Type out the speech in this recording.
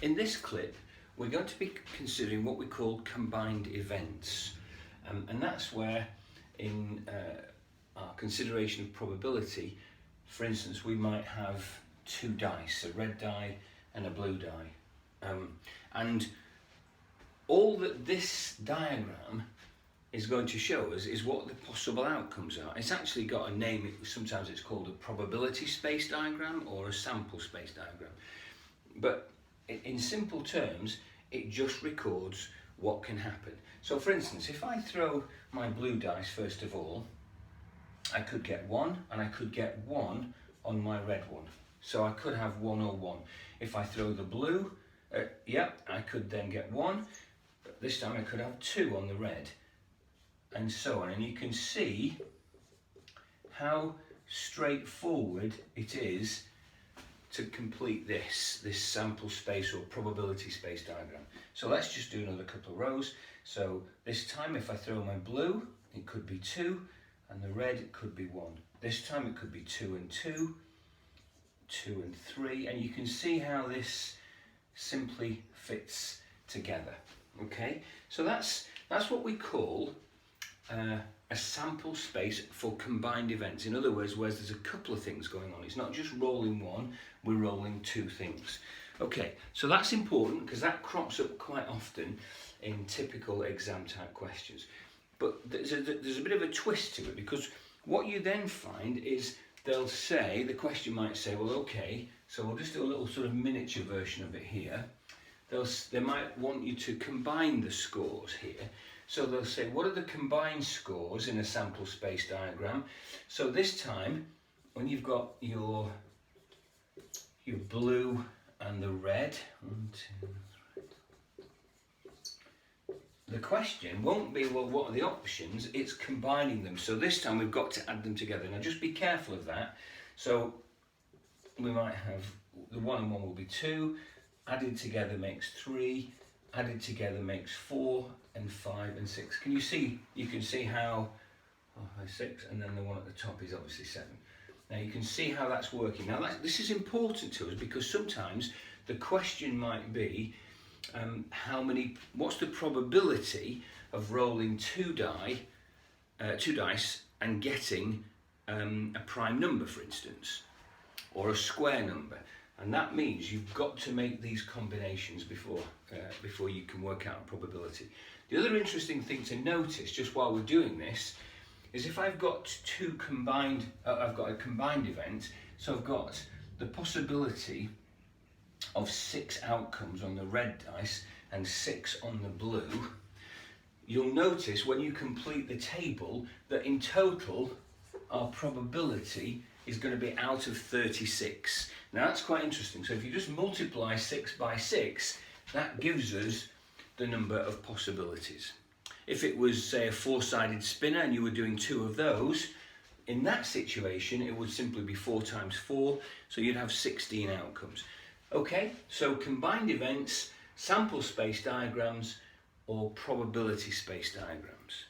In this clip, we're going to be considering what we call combined events. And that's where in our consideration of probability, for instance, we might have two dice, a red die and a blue die. And all that this diagram is going to show us is what the possible outcomes are. It's actually got a name. Sometimes it's called a probability space diagram or a sample space diagram. But in simple terms, it just records what can happen. So for instance, if I throw my blue dice first of all, I could get 1 and I could get 1 on my red one. So I could have 1 or 1. If I throw the blue, I could then get 1, but this time I could have 2 on the red, and so on. And you can see how straightforward it is to complete this sample space or probability space diagram. So let's just do another couple of rows. So this time if I throw my blue, it could be 2, and the red it could be 1. This time it could be 2 and 2, 2 and 3, and you can see how this simply fits together. Okay, so that's what we call a sample space for combined events. In other words, where there's a couple of things going on. It's not just rolling one, we're rolling two things. Okay, so that's important because that crops up quite often in typical exam type questions. But there's a bit of a twist to it, because what you then find is they'll say, the question might say, well, okay, so we'll just do a little sort of miniature version of it here. They might want you to combine the scores here. So they'll say, what are the combined scores in a sample space diagram? So this time, when you've got your blue and the red, 1, 2, 3. The question won't be, well, what are the options? It's combining them. So this time we've got to add them together. Now just be careful of that. So we might have the 1 and 1 will be 2, added together makes 3, added together makes 4, and 5 and 6. Can you see? You can see how 6, and then the one at the top is obviously 7. Now you can see how that's working. Now this is important to us because sometimes the question might be what's the probability of rolling two dice and getting a prime number, for instance, or a square number. And that means you've got to make these combinations before you can work out a probability. The other interesting thing to notice, just while we're doing this, is if I've got I've got a combined event, so I've got the possibility of 6 outcomes on the red dice and 6 on the blue, you'll notice when you complete the table that in total our probability is going to be out of 36. Now that's quite interesting. So if you just multiply 6 by 6, that gives us the number of possibilities. If it was, say, a 4-sided spinner and you were doing 2 of those, in that situation it would simply be 4 times 4, so you'd have 16 outcomes. Okay, so combined events, sample space diagrams, or probability space diagrams.